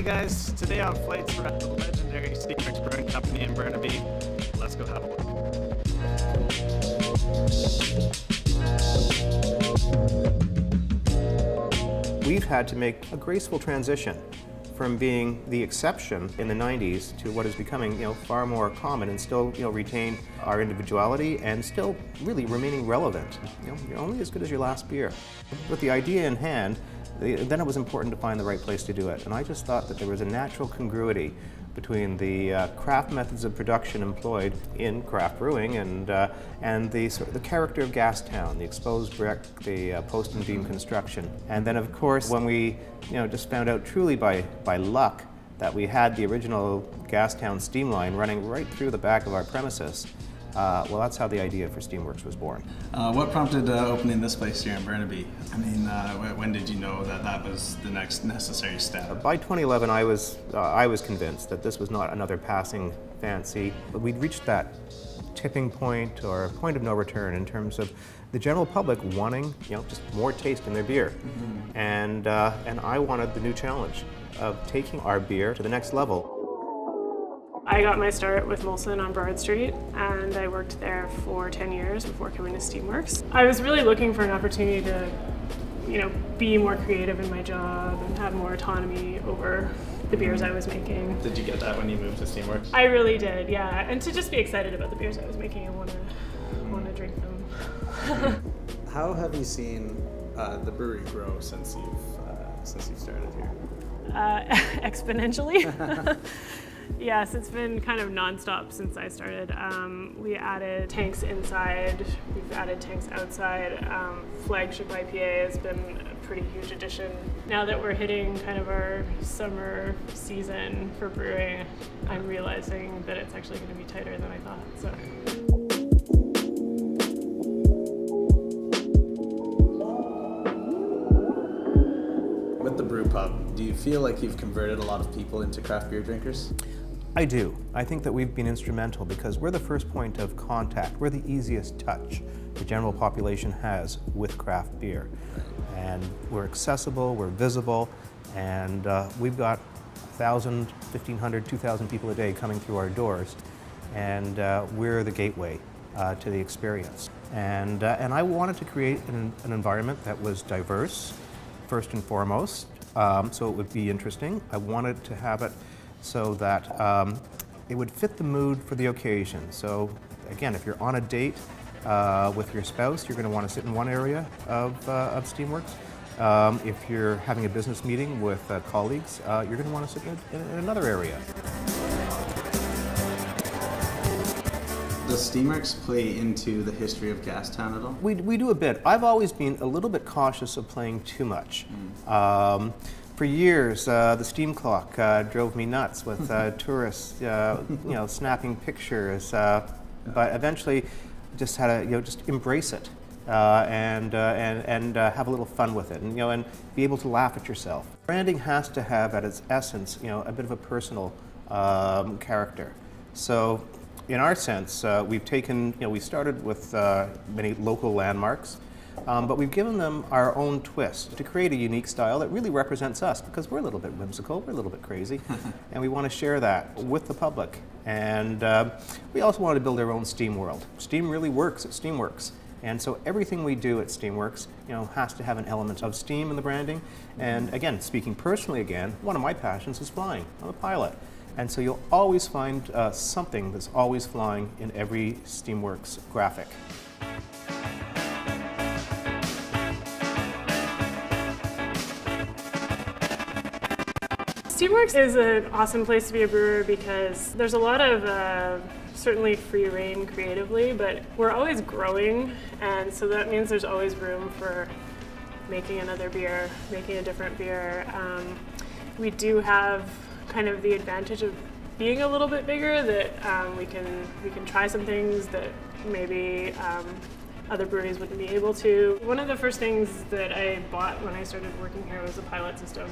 Hey guys, today on flights we're at the legendary Steamworks Brewing Company in Burnaby. Let's go have a look. We've had to make a graceful transition from being the exception in the 90s to what is becoming, far more common, and still, retain our individuality and still really remaining relevant. You're only as good as your last beer. With the idea in hand, then it was important to find the right place to do it. And I just thought that there was a natural congruity between the craft methods of production employed in craft brewing and the character of Gastown, the exposed brick, the post and beam construction. And then of course when we just found out truly by luck that we had the original Gastown steam line running right through the back of our premises, well, that's how the idea for Steamworks was born. What prompted opening this place here in Burnaby? I mean, when did you know that that was the next necessary step? By 2011, I was convinced that this was not another passing fancy. But we'd reached that tipping point or point of no return in terms of the general public wanting, just more taste in their beer. Mm-hmm. And I wanted the new challenge of taking our beer to the next level. I got my start with Molson on Broad Street, and I worked there for 10 years before coming to Steamworks. I was really looking for an opportunity to, be more creative in my job and have more autonomy over the beers I was making. Did you get that when you moved to Steamworks? I really did, yeah. And to just be excited about the beers I was making and want to drink them. How have you seen the brewery grow since you've started here? Exponentially. Yes, it's been kind of nonstop since I started. We added tanks inside, we've added tanks outside. Flagship IPA has been a pretty huge addition. Now that we're hitting kind of our summer season for brewing, I'm realizing that it's actually going to be tighter than I thought. So. With the brewpub, do you feel like you've converted a lot of people into craft beer drinkers? I do. I think that we've been instrumental because we're the first point of contact. We're the easiest touch the general population has with craft beer. And we're accessible, we're visible, and we've got 1,000, 1,500, 2,000 people a day coming through our doors, and we're the gateway to the experience. And I wanted to create an environment that was diverse, first and foremost, so it would be interesting. I wanted to have it so that it would fit the mood for the occasion. So again, if you're on a date with your spouse, you're going to want to sit in one area of Steamworks. If you're having a business meeting with colleagues, you're going to want to sit in another area. Does Steamworks play into the history of Gastown at all? We do a bit. I've always been a little bit cautious of playing too much. For years, the steam clock drove me nuts with tourists, snapping pictures. But eventually, just had to just embrace it and have a little fun with it, and be able to laugh at yourself. Branding has to have, at its essence, a bit of a personal character. So, in our sense, we've taken, we started with many local landmarks. But we've given them our own twist to create a unique style that really represents us, because we're a little bit whimsical, we're a little bit crazy, and we want to share that with the public. And we also wanted to build our own Steam world. Steam really works at Steamworks, and so everything we do at Steamworks, has to have an element of steam in the branding. And again, speaking personally again, one of my passions is flying. I'm a pilot. And so you'll always find something that's always flying in every Steamworks graphic. Steamworks is an awesome place to be a brewer because there's a lot of certainly free reign creatively, but we're always growing, and so that means there's always room for making another beer, making a different beer. We do have kind of the advantage of being a little bit bigger, that we can try some things that maybe other breweries wouldn't be able to. One of the first things that I bought when I started working here was a pilot system,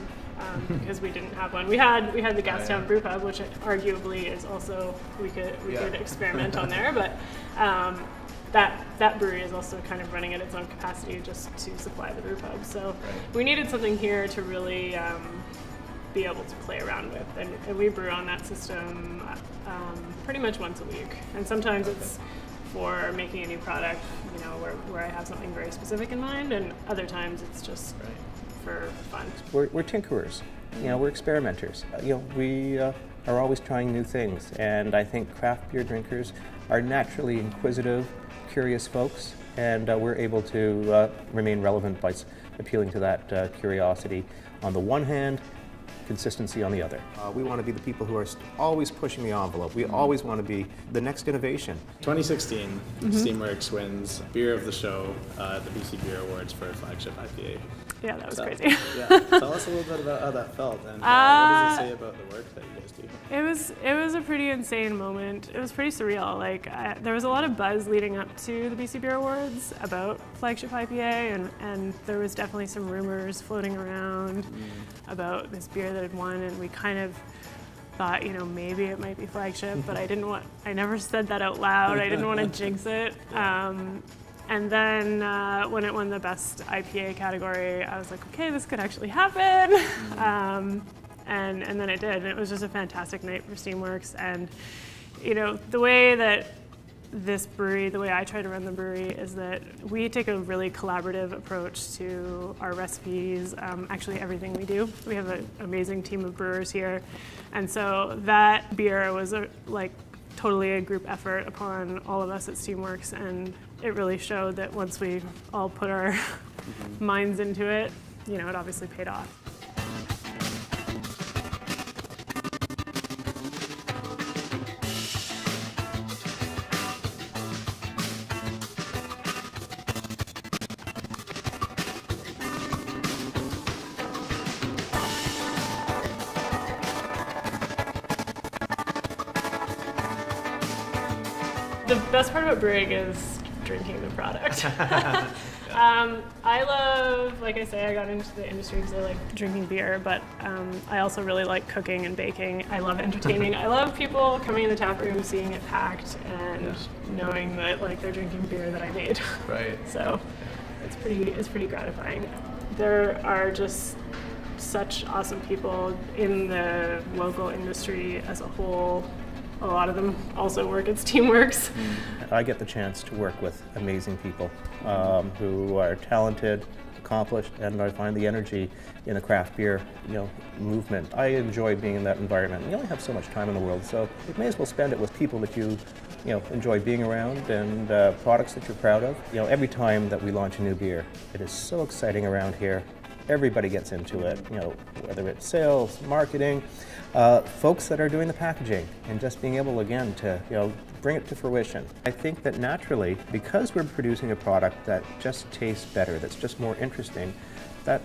because we didn't have one. We had the Gastown brewpub, which arguably is also we could experiment on there, but that brewery is also kind of running at its own capacity just to supply the brewpub. So we needed something here to really be able to play around with. And we brew on that system pretty much once a week. And sometimes it's for making a new product, you know, where I have something very specific in mind, and other times it's just for fun. We're tinkerers, you know, we're experimenters. You know, we are always trying new things, and I think craft beer drinkers are naturally inquisitive, curious folks, and we're able to remain relevant by appealing to that curiosity on the one hand, consistency on the other. We want to be the people who are always pushing the envelope. We always want to be the next innovation. 2016, Steamworks wins Beer of the Show at the BC Beer Awards for flagship IPA. Yeah, that was So, crazy. Yeah, tell us a little bit about how that felt, and what does it say about the work that you guys do? It was a pretty insane moment. It was pretty surreal. Like there was a lot of buzz leading up to the BC Beer Awards about flagship IPA, and there was definitely some rumors floating around about this beer that had won, and we kind of thought, you know, maybe it might be flagship, but I never said that out loud. I didn't want to jinx it. And then when it won the best IPA category, I was like, okay, this could actually happen. And then it did. And it was just a fantastic night for Steamworks. And, you know, the way that this brewery, the way I try to run the brewery, is that we take a really collaborative approach to our recipes, actually everything we do. We have an amazing team of brewers here. And so that beer was totally a group effort upon all of us at Steamworks, and it really showed that once we all put our minds into it, you know, it obviously paid off. The best part about brewing is drinking the product. I love, like I say, I got into the industry because I like drinking beer, but I also really like cooking and baking. I love entertaining. I love people coming in the tap room, seeing it packed, and knowing that like they're drinking beer that I made. Right. So it's pretty gratifying. There are just such awesome people in the local industry as a whole. A lot of them also work at Steamworks. I get the chance to work with amazing people who are talented, accomplished, and I find the energy in the craft beer, you know, movement. I enjoy being in that environment. You only have so much time in the world, so you may as well spend it with people that you know, enjoy being around and products that you're proud of. You know, every time that we launch a new beer, it is so exciting around here. Everybody gets into it, you know, whether it's sales, marketing, folks that are doing the packaging, and just being able again to, you know, bring it to fruition. I think that naturally, because we're producing a product that just tastes better, that's just more interesting, that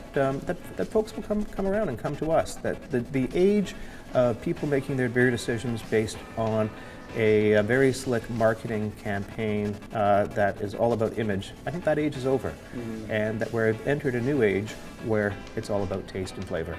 folks will come around and come to us. That the age of people making their beer decisions based on a very slick marketing campaign that is all about image, I think that age is over, and that we've entered a new age where it's all about taste and flavor.